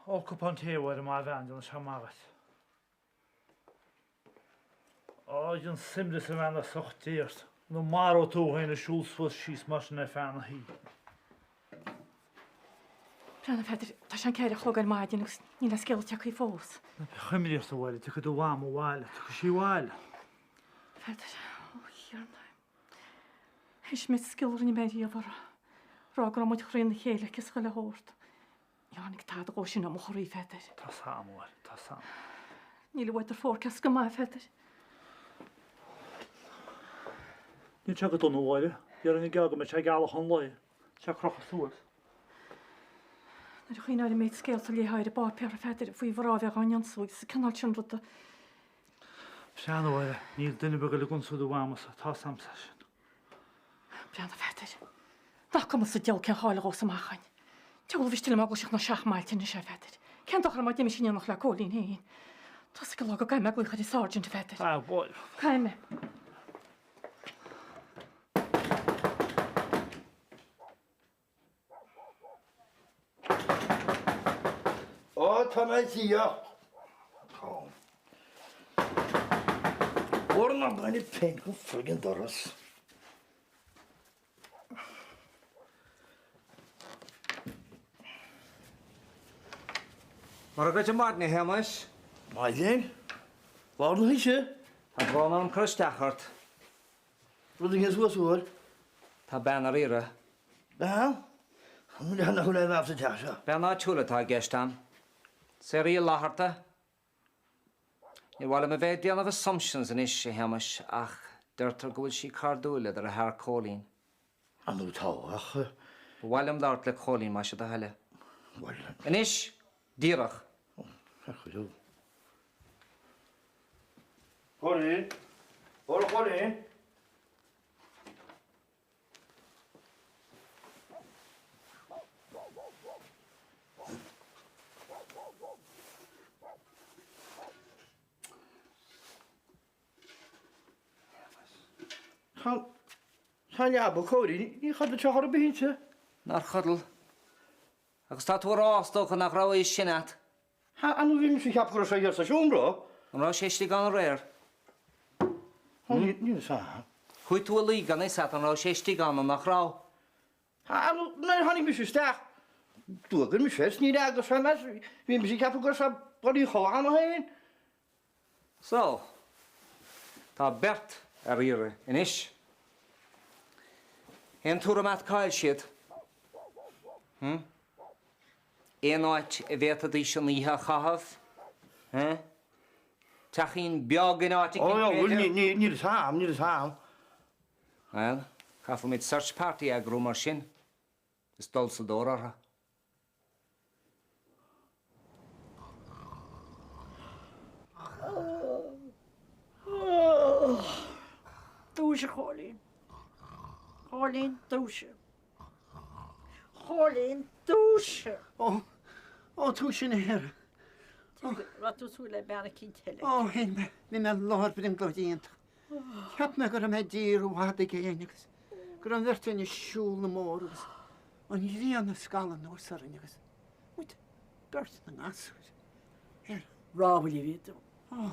Occupante war my van on Shamarat. Oh, you simple around the soft tears. No maro to in the shoes was she's much in a fan he. Brenna feder, tá sean ceir a chlog ar maidin agus ní le scéil teach í fós. Chymryd o wael, ti'n gwybod wam o wael, ti'n si wael. Feder, o hirna. Hys mit scéil ryn i meid i afar. Rog ar amwyd chryn y chéile cys chael y hort. Ianig tad o gosyn am ochr i feder. Ta sam wael, ta sam. Ní le waith ar ffôr casg yma feder. Ni'n siarad o'n wael, i'r unig gael gymaint siarad gael o hon loi. Siarad croch o thwyd. Yr chyn ar y meid sgéil sy'n leihau y bar per feder fwy fyrrafi ag anion swyd sy'n cynnal sy'n rwyd. Sian o wael, ni'n dyn i bygol y gwnswyd o wam os ta sam sesiwn. Brenna feder. Nach kom sy'n diol cyn chael o sam achain. Tiol fys til mag o'ch na siach mael tyn y siaf feder. Cyn doch ar ma dim eisiau noch la colin hyn. Tas y gylog o gael meg gwych ar i sargent feder. Ta wael. Cael me. O, tanau tia. O'r na blaen i pen o ffrigyn doros. Mae'r gwaith y madni hemas. Maiden? Lawr nhw eisiau? A bron o'n crystachart. Roedd yn gysgwys o'r? Ta ben ar ira. Da? Mae'n hynny hwnna yn after tasio. Ben a tŵla ta gestam. Ser i laharta. Ni wala me fe dian of assumptions yn eisiau hemas ach dyrtar gwyl si cardwylid ar y har colin. Anw tawach. Walam dart le colin ma sydd a hele. Wel, Yn eis, dirach. chwilw. Colin? O'r Colin? Sa'n iab o Colin, ni chad y chachar o byd ti? Na'r chadl. Agus ta tŵr ostwch yn achraw eis sinat. Ha, anw ddim sy'n chap gwrs o'i gyrsio siwn bro. Yn rhaid eisiau gan yr eir. Ni'n sa. Hwy tŵ y ligan ei sat yn rhaid eisiau gan yn achraw. Ha, anw, na'n hannig mis ystach. Dwi'n gyn mis ys, ni'n agos am as. Fi'n mis i chap o gwrs a bod i chohan o hyn. So, ta Bert ar eir yn eis. Hen tŵr y mat cael sydd. Een oed y fet ydy sy'n liha chahaf. Tach chi'n biog yn oed. O, wel, ni'n sam, ni'n sam. Wel, caffw mit search party ag rŵm ar sy'n. Ystol sydd o'r arra. Douche, Colin. Colin, douche. Colin, douche. O, tŵ sy'n her. Wat doet hoe bij een kind helle? O, hyn, mi'n meddwl lor bydd yn glodient. Chap me gyda me dir o wad y gein, agos. Gyda'n ddyrtyn i siŵl y môr, agos. O'n i ddian y sgal yn oes ar yn, agos. Wyt, Bert yn as. Her. Ravel je weet. O.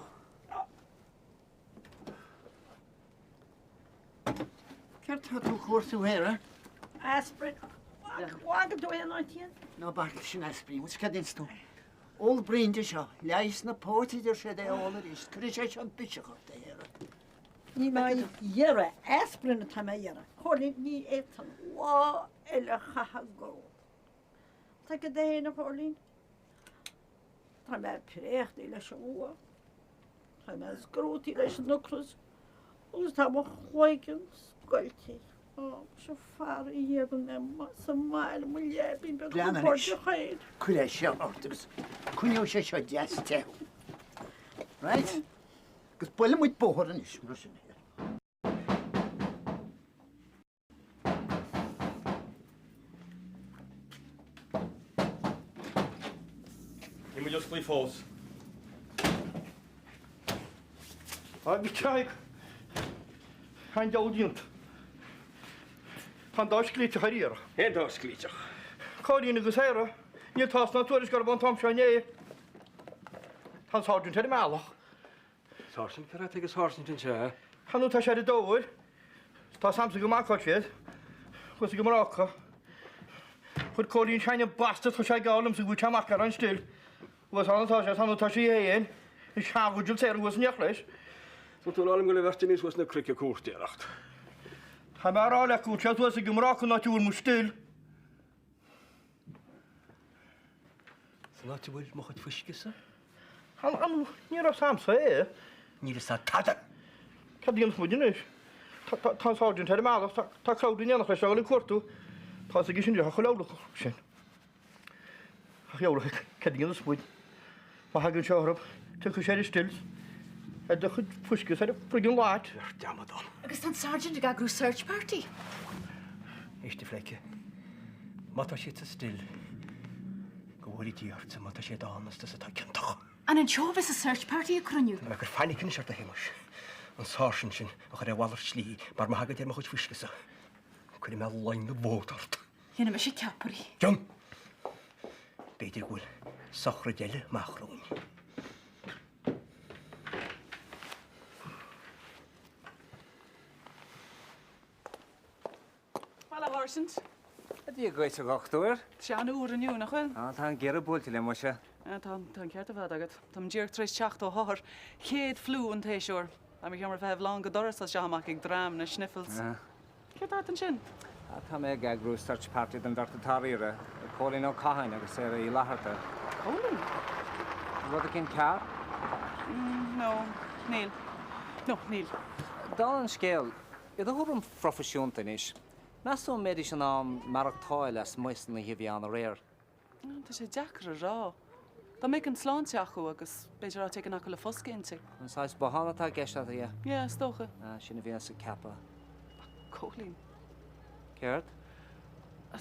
Cer ta tŵ cwrs yw her, Aspirin. Wat doe je nooit hier? No, bach sy'n esbrin, wyt cadyn stw. Ol brin di sio, leis na poti dyr sydd e ol yr ist. Cyrra sy'n bysio chod e her. Niet maar jere. Aspirin het hem jere. Colin, niet eten. Wow, ele gago. Trek het heen, Colin. Trek mij precht, ele schoen. Trek mij skroot, ele snukkels. Ons hebben gooien, skultig. Oh, zo vaar hier ben ik, zo maar moet je bij Blanne, de bordje gaan. Cyrra sy'n ortagos. Cwnio sio jas te. Right? Gys bwyle mwyd bohor yn is, mwys yn her. Je moet just gleich fos. Bhí teag an deúdíont. Tá dáisclíte chaíar. Hé dáisclíteach. Cáína agus éire, níl tá na tuairis go ban tam sené. Tá sáún te meach. Sásin fer agus hásin se. Hanú tá sé dóir, Tá samsa go máá siad, chus go marrácha. Chud cóíonn seinine basta tá sé gálam sa bhúte amach ar an stil. Was antá sé tanútá sí héon, I seaúil sé bhs neach leis. Sú tú lálim go le vertinís was na crice cuairtéireacht. Tá marrála acu teú a go marrácha ná túúr mu stil. Sa láti bhfuil mo chuid fuiscisa? Ní a samsa é. Ní sa tada. Tá díon muidirnis. Tá sáún te meach tá cláúíananach leis seáil cuatú, tá a sin deach cholála sin. Cheola cedíon smuid. Má hagann seorab tu chu sé stil. A do chud fuiscus ar frigin láit. Deamadán. Agus tan sergeant a grú search party. Éiste fleice. Mata sé a stil. Go bhfuil díart sa mata sé dánas sa tá cintach. An an seo is a search party a cruniú. Na gur fáinnicinn seart a héimeis. An sásin sin a chu bhhaar slí mar má hagad ar mo chuid fuiscisa. Cuir me lein na bótart. Dhéana me sé ceparí. Jum! Beidir bhfuil sochra deile máchrún. Well, Horsens. Dí goit a gachtúir? Sean úr aniu nach chuil? Tá ggéar búlta le mu se. Tá ceart a bheit agad. Tá ddíir tríéis teach ó háthir chéad flú an tééisisiúr. A mé cheamar bheith lá go doras a seach ag drám na sniffles. Ceart an sin? Tá mé ag grú search party den dartatáíre, cólín ó caiin agus sé í látharta. Colin? Bhd a cin cear? No, Neil. No, Neil. Dá an scéal, iad a thum profisiúnta níos. Meú méidir an am marachtáil leis muistan na hihíán a réir. Tá sé deachar rá. Tá mé an sláánteachú agus beidir á teag nach le foscéinte. Anáis bahánatá geiste é? Ié, stocha. Sinna bhíon sa cepa. Colin. Ceart?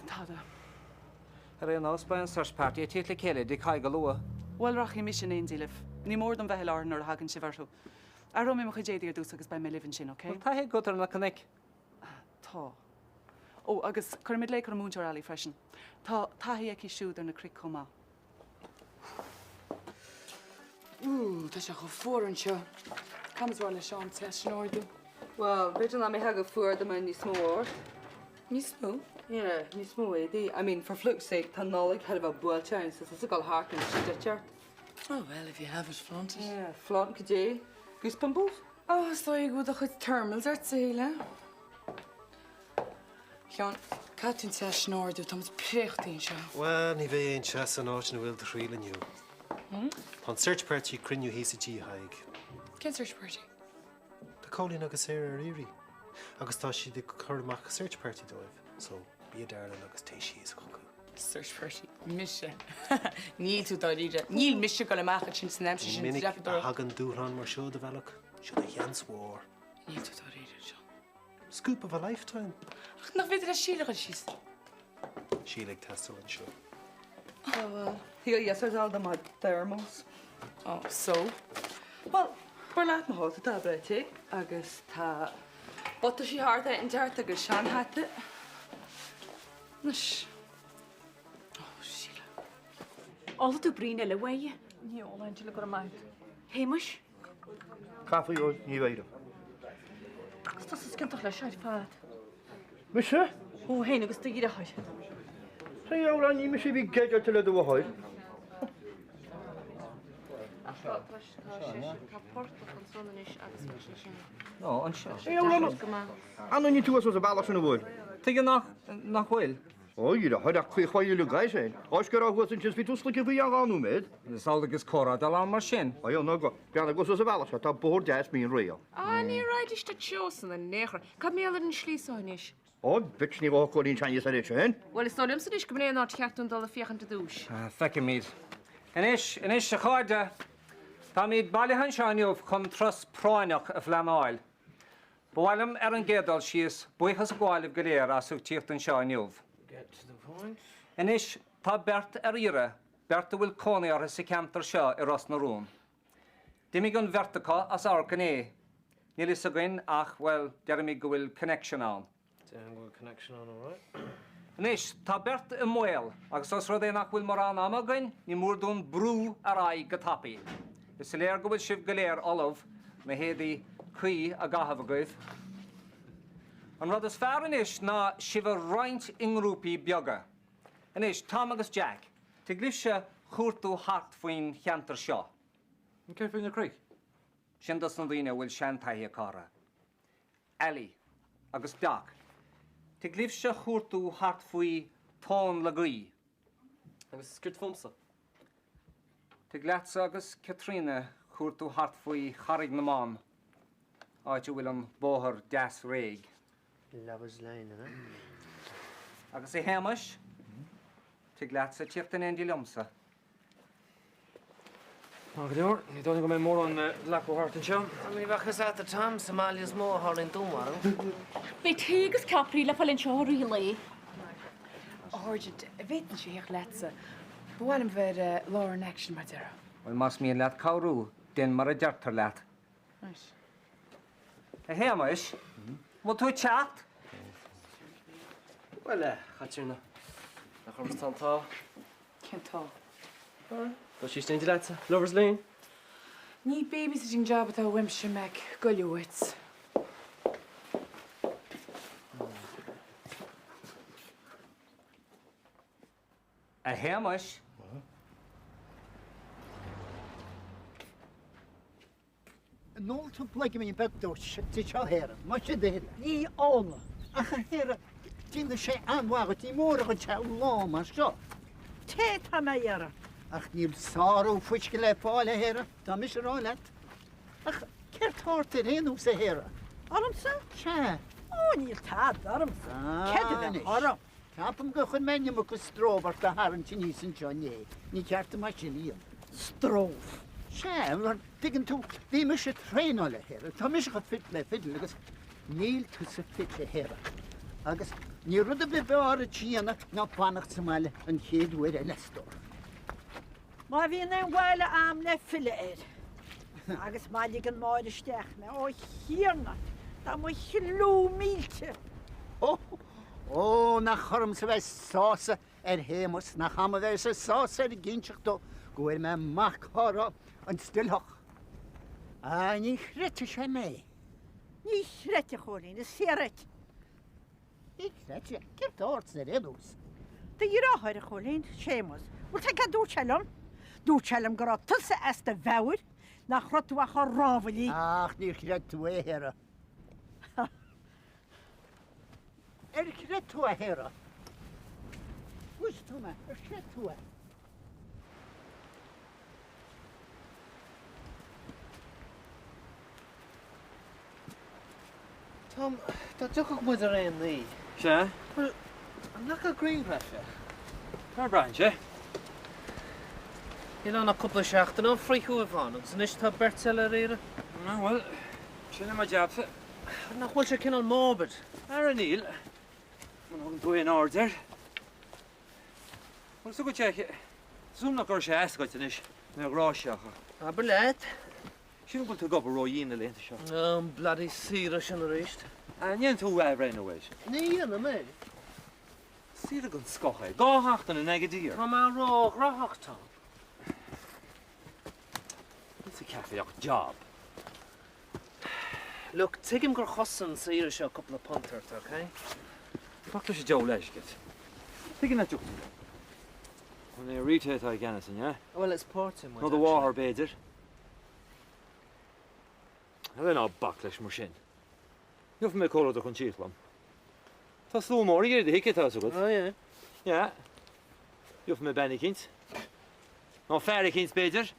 Táda. Ar an ospa an search party a tíle céile dí cai go lua. Well, rach mis sin éondíileh. Ní mór an bheith ánar a hagann si bharú. Aró mé mo chu déidir dús agus ba mé livin sin, oké? Tá hé gotar na conic. Tá. Ó, agus chumid le chu múntear eí freisin. Tá taí ag siúd ar na cric comá. Tá se go fór an seo. Camas bhil le seán te snáidú. Well, beidir na mé ha go fuair am ní smór. Ní smó? Yeah, ní smó éí. I mean, for fluk's sake, tá nálaigh head of a builtein, so it's a gal harkin stitcher. Oh, well, if you have it flaunted. Yeah, flaunt could you? Goosebumbles? Oh, stoi go a chud thermals ar tséile. Cean, catún te snáidú, tá prechttaín seo. Well, ní bheith éon se san áit na bhfuil de chrílaniu. An search party criniú hí sa tí haig. Cén search party? Tá cólín agus éir ar iri. Agus tá si de chuirmach search party dóibh. So, bí a darlan agus tééis si is chucu. Search party. Mise. Níl tú dá ríide. Níl mise go le machcha sin san amsa sin Minic dreafador. a hagan dúrán mar seo de bhealach. Seo a Jans War. Níl tú dá ríide seo. Scoop of a lifetime. Ach, nach féidir a síle go síos. Sílig testal an seo. Oh, well. Here, yes, there's all the mud thermals. Oh, so? Well, we're not in the house, that's right, eh? Agus, tá... But she hard out in dirt, agus Sean had it. Nish. Oh, síle. All tú brín eile waie. Ní ólain le go maid. Héimeis? Cafaí ó ní bhéidir. Agus tá scinach le seid fad. Mi se? Ó héine agus tú ide haid. Sa eola ní mi sé bhí geidir til le do bhhaid. No, an se. Eola anna ní tú as a bailach sin bhil. Tuige nach bhfuil. Ó, í a chuid a chuí chuile le gaiis é. Ás go áhuas an tis ví túsla go bhí anú méid. Sálagus córa dal an mar sin. A jo ná go beanna go a bailach tá bór 10 mín réal. Ní ráidiste teosan an néchar. Cad méall an slíáinis. Ó, bit ní bh chuín Chinese a réit sin. Well, is tólim sa dis go mné ná ceachún dal a fiochan a dúis. Feice míad. Inis sa cháide, tá míad bailhan seáinniuh chun tros práineach a bhleamáil. Bhhailm ar an gédal síos buchas a gháilh go léir as sú tíocht an seáinniuh. Get to the point. Inis tá bert ar ire, bert a bhfuil cónaí ar sa ceantar seo i ras na rún. Dimig an vertacha as arcan é, Níl is a gin ach, well, Jeremy go bhfuil connection an. Good connection on, all right. Nis, tá bert y mwyl, agus os roedd ein ac wyl mor an am agyn, ni mwr dwn brw ar ai gytapi. Ys y leir gwybod sif gyleir olaf, mae heddi cwy a gahaf agwydd. Ond roedd ys fawr yn ish na sif y raint ingrwpi bioga. Yn ish, Tom agus Jack, te glifsia chwrtw hart fwy'n chiantar sio. Yn cael ffyn y creig? Sian dos na ddyn wyl sian tai a cara. Eli, agus Jack. Te glifsia chwrtw hart fwy tôn lagui. Agus sgwrt ffwmsa? Te glatsa agus Katrina chwrtw hart fwy charig na man. Oed yw wyl am bohar das reg. Lovers Lane, yna. Agus e hemish. Te glatsa tiertan endi lomsa. Magdior, ni don't go more on lack of heart and show. I mean, bachas at the time, Somalia's more hard in Dumar. Be tegus capri le fallen seo really. Orgid, vet ni sig letsa. Bwalm ver Lauren action matera. Wel mas mi lat cawrw, den mar a jartar lat. Nice. E hemish. Wel twy chat. Well, Katrina. Na chwrs tan ta. Can't talk. Does she stand that? Lovers Lane? Ní babysitting job at a Wimshire Mac Gullywitz. E hemish. Nôl to blygu mi'n bedwrs, ti sio her, ma si ddeud. Ní óna. Ach a her, ti'n dy se anwag, ti môr o'ch te lo, ma sio. Te ta me yara. Ach ni'n sarw ffwys gyle ffôl e her, da mis yr olet. Ach, cer tort yr hyn w's e her. Armsa? Se. O, níl tad armsa. Cedyd yn oram. Capam gychwyn mewn yma gystrof ar da haran ti'n is yn John Ye. Ni cert yma sy'n un. Strof. Se, digan tu, ddim eisiau trein o'r her. Tam eisiau ffidle, agos nil tws y ffidle her. Agos, ni rwyd y bebe o'r y tiana na panach symale yn lledwyr elestor. Ma fi'n ein wael am neffile Agus ma ligan mair isteach me. O, hirna. Da mo chilw milte. O, na chorm sy fe sosa hemos, na chama fe sy sosa gyntiach do. Gwyr me mac horo yn stilhoch. A ni chryti se me. Ni chryti chwrin, y siret. Ni chryti, gyrt o'r sy'n edws. Da i'r oher y chwrin, siemos. Wrth ag a dwchelom. Dwchelom gyro tylse est y fawr. Na chrotwach o rofli. Ach, ni chryti we hera. Chryti we hera. Wys tu me, chryti we. Tom, da diolch mwyd yr un ni. Se? Wel, I'm not a green pressure. Ar brain, se? Hyn o'n a cwbl o siacht yn o'n ffrichw y fan, ond sy'n eisiau ta bertsel ar eira. Na, wel, sy'n yma jab se. Na chwyl sy'n cyn o'n morbid. Ar y nil. Mae'n hwg yn dwy yn order. Wel, so gwyd check. Zoom na gor se esgoed yn ish. Mae'n grosiach. A byled. Sy'n gwyd to gob o roi un y lent sio. Bloody sira sy'n yr eist. A ni'n to efrain o weis. Ni yn y me. Sira gwn sgochau. Gohacht yn y negadir. Rhaid ma'n roch, roch, Tom. It's a cafe o'ch job. Look, take him gor chosan sira sy'n couple of punters, okay? Fuck ys y jow leis gyd. Tigyn na jwg. When they retake I Ganison, yeah? Well, it's porting. No the war beidir. Helen á backlash mar sin. Juf me colo do conchitlam. Tá slú mór í de hicket tá so good. Oh, yeah. Yeah. Juf me Benny Kins. No Ferry Kins beidir.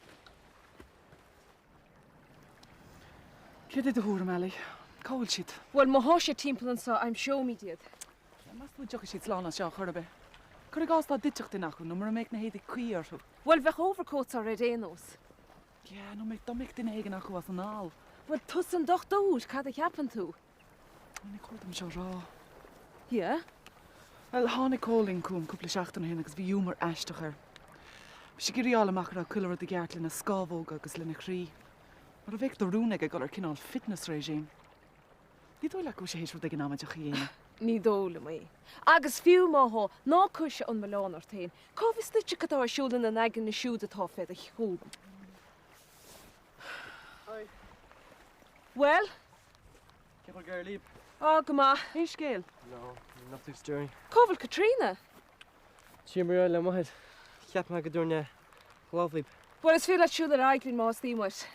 Cyd dy hwyr meli? Cawl sydd. Wel, mae hos y timpl yn so, I'm sure mi dydd. Mas dwi'n joch sydd slán as siach hyrbe. Cwrdd gas da ditach dyn acw, no mar meeg na heidi cwiar. Wel, fech overcoats ar red enos. Ja, no meeg da meeg dyn hegen acw as yn al. Wel, tus yn doch dŵr, cad eich happen to. Yn i cwrdd am sio ra. Ie? Wel, han i cwling cwm cwpl siach dyn hyn agos fi iwmar ashtach her. Si giri ala mach ra cwlwr dy gertlin a scafog agos lyn y chri. Mar a bheith do rúna go gur cinál fitness regime. Ní dóile go sé hééis ru ag an náideach chéine. Ní dóla mé. Agus fiú máth ná chuise an meán ar tain. Cáhís lite catá siúlan na aigen na siúd atá fed a chuúm. Well? Ceapail gar líb. Á go má. É scéal? No, nothing stirring. Cábhail Katrina? Siamar le maithe. Cheap me go dúrne lábhlíb. Well is féle siúd ar aiglín más tímuis.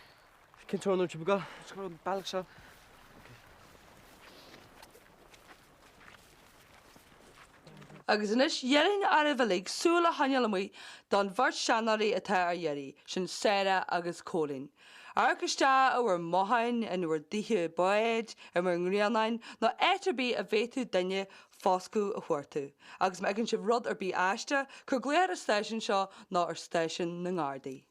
Cintónú te bugá. Sco bailach seo. Agus inis dhéirn ar a bhelaigh súla haneala mu don bhart seanarí atá ar dhéirí sin Sarah agus Colin. Arcastá a bhar mothain an bhar dithe baid a mar ngrianain nó éitabí a bhéú daine fáscú a chuirtú. Agus me ann si rud ar bí aiste chu gléir a station seo ná ar station na ngádaí.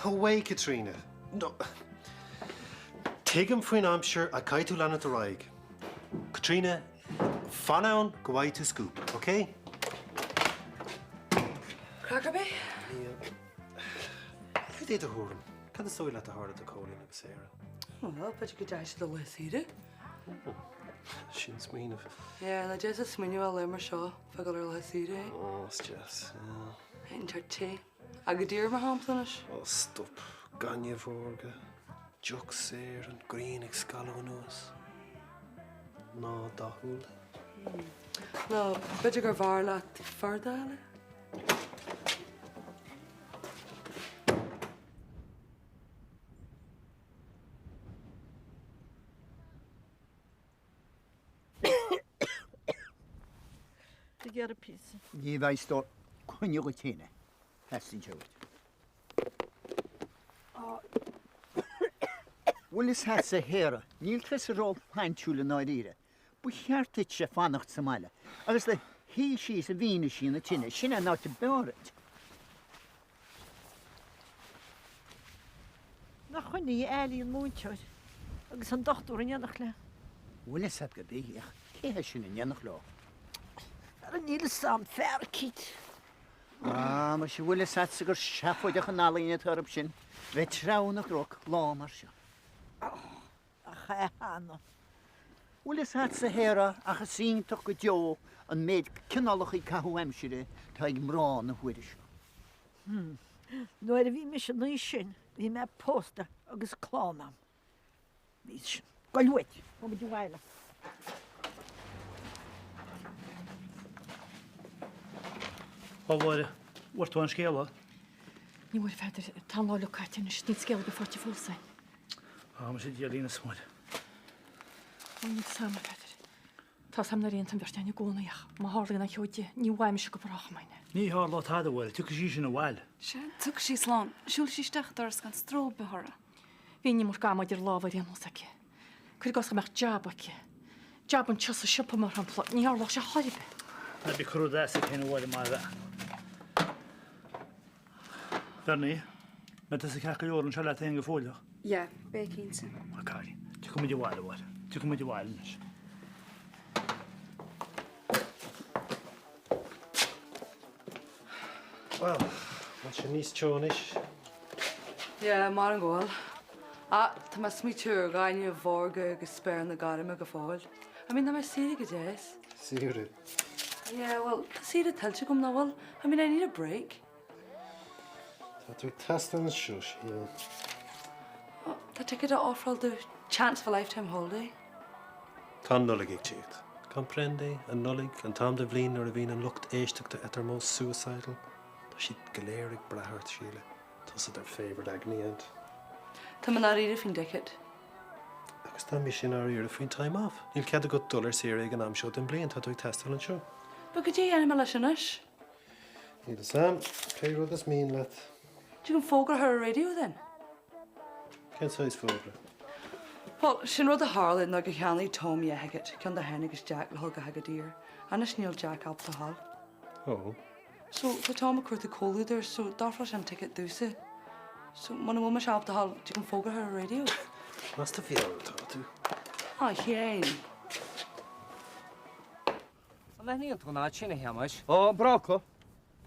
No way, Katrina. No. Take him for an Hampshire a caiitú lena a raig. Katrina, fanaun go bhaid tú scoop, okay? Crackerbay? Cad é a thuúm? Cad is sóil le a háda a Colin agus Sarah? Well, but you could dash the list here. Sin smíanamh. Yeah, na just a sminual lemmer seo, fagil ar list here. Oh, it's just, Enter tea. A go dtír mar hamptanis? Oh, stop. Ganya vorga. Juk sér an green ag scala nuas. Ná dahúl. No, beidir gur bhar leat fardáile? To get a piece. Ní bhaid stó chuine go tíine. Hestin siúd. Bhfuil is het sa héra, níl tris a ról paintúla náidíre. Bu cheartit se fannacht sa maile. Agus le hí sí a bhíine sí na tíine, sinna ná te berit. Na chuine ealaí an múnteid. Agus an dochtú an dhéanach le. Bhfuil is het go bíach, céthe sin in dhéanach lá. Ar an níl sam fercít. Mar se bhfuil is het sa gur seafoideach an nálíine tarab sin, bheith tránach roch lá mar se. A chahanna. Bhfuil is het sa héra ach a síntaach go deo an méid cinálach í cathú aimsire tá ag mrán na huidir seo. Nuair a bhí me sin níos sin, bhí me pósta agus clánam. Bhí sin. Gailhuid, ó me dúhaile. Bhfuil tú an scéala? Ní bhfuil feidir tá láú caitin is ní scéal go forti fósain. Á mar sé díalína smuid. Ní sama feidir. Tá sam na réontam bhirteanna gcónaíach, má hálagan na cheoide ní bhhaim se go brachamáine. Ní há lá tá bhfuil, tu sí sin a bhil. Se tu sí slán, siúil síisteach dar gan stró bethra. Bhí ní mar gamáidir lábhar réanúsacha. Cuir gas go meach jabbacha. Jab an tusa sipa mar an plot, ní hálach se haibe. Na bí chrú dá sa chéine bhil mar bheith. Ferní, me sa cecha jórann se le go fóileach? Ja, bé cínsa. Cáí, tu go muidir bhile bhil, tu go muidir bhile leis. Well, man sin níos teonis. Yeah, mar an gáil. Tá me smí túr gáine a bhórga agus spéir na garim go fáil. I mean, na me si go déis. Siúre. Yeah, well, see the tell you come now, well, I mean, I need a break. Tá tú test an siúis, yeah. Oh, that ticket off all the chance of a lifetime holiday. Tá nullig ag tíocht. Comprende, an nullig, an tam de bhlín ar a bhín an lucht éisteachta at most suicidal. Tá siad goléir ag brethart síle. Tá ar favourite agniant. Tá man áíre fin decad. Agus tá mí sin áíar a fin time off. Níl cead a go dullar sé ag an am seo den blion tá tú ag testal an seo. But could you animal as inis? Níl a sam, play rud as mín let. Do you can fógra her a radio then? Cén sais fógra? Well, sin rud a Harlan na go cheannaí Tom Yehiget, cean da hen agus Jack le hulga hagadir, anis níl Jack up the hall. Oh. So, tá Tom a cuirta cóú there, so darfra sin ticket dúsa. So, man a woman up the hall, do you can fógra her a radio? Must have feel tá tú. Ah, chéin. Le níon tú ná sinna heamáis. Ó, bracha.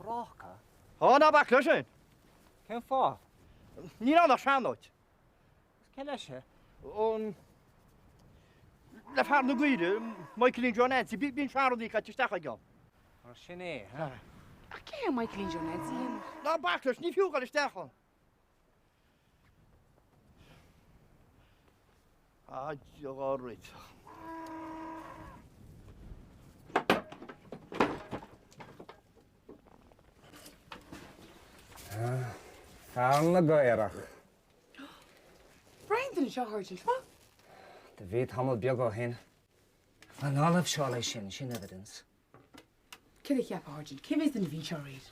Bracha? Ó, ná bach le sin. Cén fá? Ní an seanóid. Ce lei sé? ón le fear na gcuide, Michaelín John Nancy, bín seaní caiisteach go. Ar sin é, A cé Michaelín Jones íon? Ná bachlas ní fiúgáil isteachán. Áid. Fáil na gaiireach. Brian den seo háirtin fa? De bhí tamil beag ó hin. An álamh seo lei sin evidence. Cé ceap háirtin, cé bhés den bhí seo réid?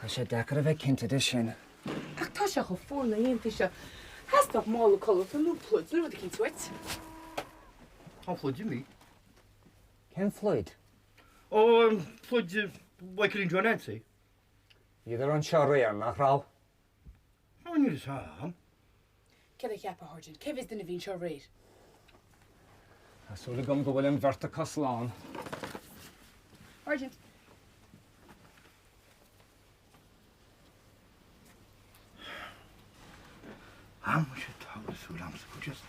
Tá sé decar a bheith cinnte de sin. Ach tá se go fórna aonanta se. Hasach mála chola an lúplóid, nu cinn suit. Tá fluide mí. Cén Floyd? Ó fluide Michaelín John Nancy. Idir an seo réar nach rá. Ní sam. Cé ceap háirtin, cé bhés den bhí seo réid? Tásúla gom go bhfuil an bharta Casláán. Argent. Am sé tálasú am sa chuideas.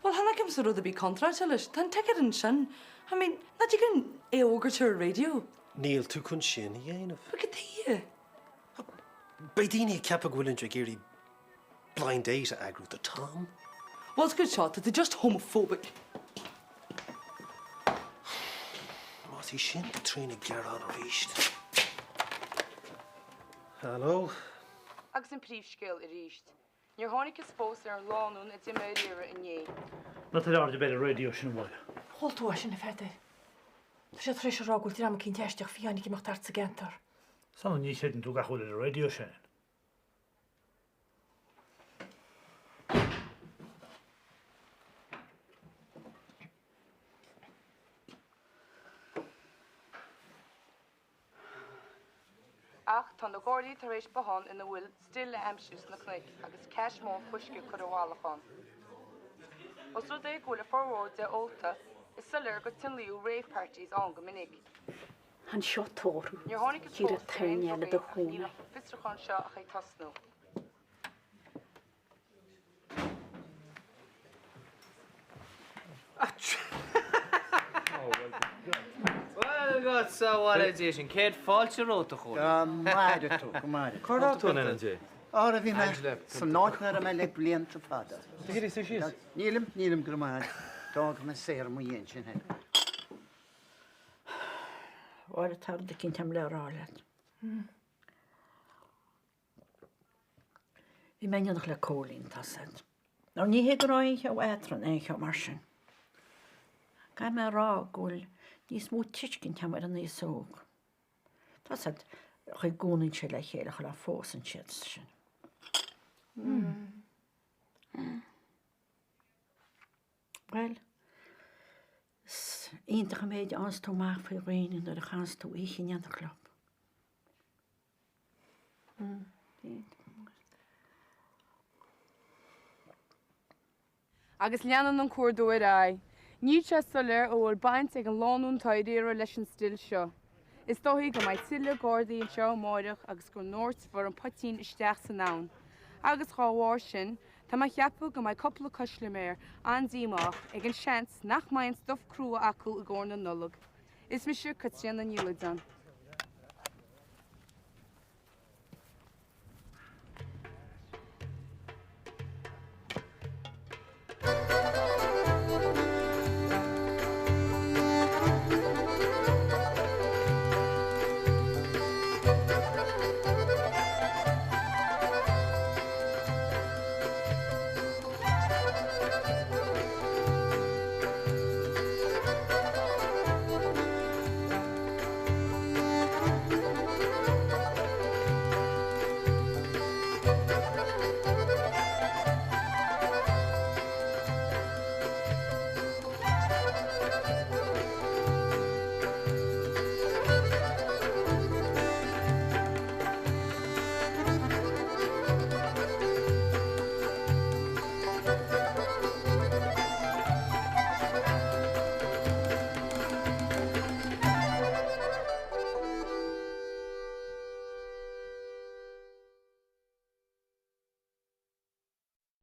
Well, hanna cem sa rud a bhí contrate leis, tá tead an sin. I mean, na dí gan éógartir radio. Níl tú chun sin i dhéanamh. But tí. Ba daoine ceapa bhfuiln de géirí blind data agrú the Tom. Well, it's a good shot that they're just homophobic. Mátí sin trína gearán a ríist. Hello? Agus an príomhscéil i ríist. Níor tháinig is spós ar an lánún a d imméíire inné. Na tá áde beidir radio sin bhil. Holtú sin na feidir. Tá sé trééis rágóil tí am cinn teisteach fiannig imach tart sa gentar. San ní sé tú ga chuil radio sin. Ach tá na gáirí tar éis behan ina bhfuil still amsús na cnic agus ceis mó chuisce chu bhálaán. Os rud é ghfuil a forróid de olta is sulir go tinlíú rave parties an go minic. Han seo tórum. Níor tháinig is Tír a tairneile do chuúna. Fistrachan seo a ché tasnú. Well, God, so what is this? Kid false rota chó. Máide tú, go máide. Chorá tú na dé. Ára bhí me san náithnar a me le blianta fada. Tuirí sé síos? Nílim gur máid. Dá go me séir mu dhéon sin hen. Bhil tar de cinn tam leráile. Bhí meannach le cólín tá said. Ná ní hé ráin che étran é che mar sin. Ga me rá ghfuil níos mú tiiscin tam ar an níos sóg. Tá said chu gúnainn se le chéile chu le fós an siad sin. Well, ionintach méid ans tú máach fao réinin ar a chans tú íchin an club. Agus leanan an cuadúir ai. Ní se solir ó bhfuil baint ag an lánún taidir leis an still seo. Is dóthaí go mbeidh tuile Gordaí an seo máireach agus go nóirt for an potín isteach san nán. Agus cháhhair sin, tá mai cheappa go mbeidh coppla cosliméir andíach ag an seans nach maidin stuff crua acu i gcóna nullag. Is mi siúr cutsean na níladan.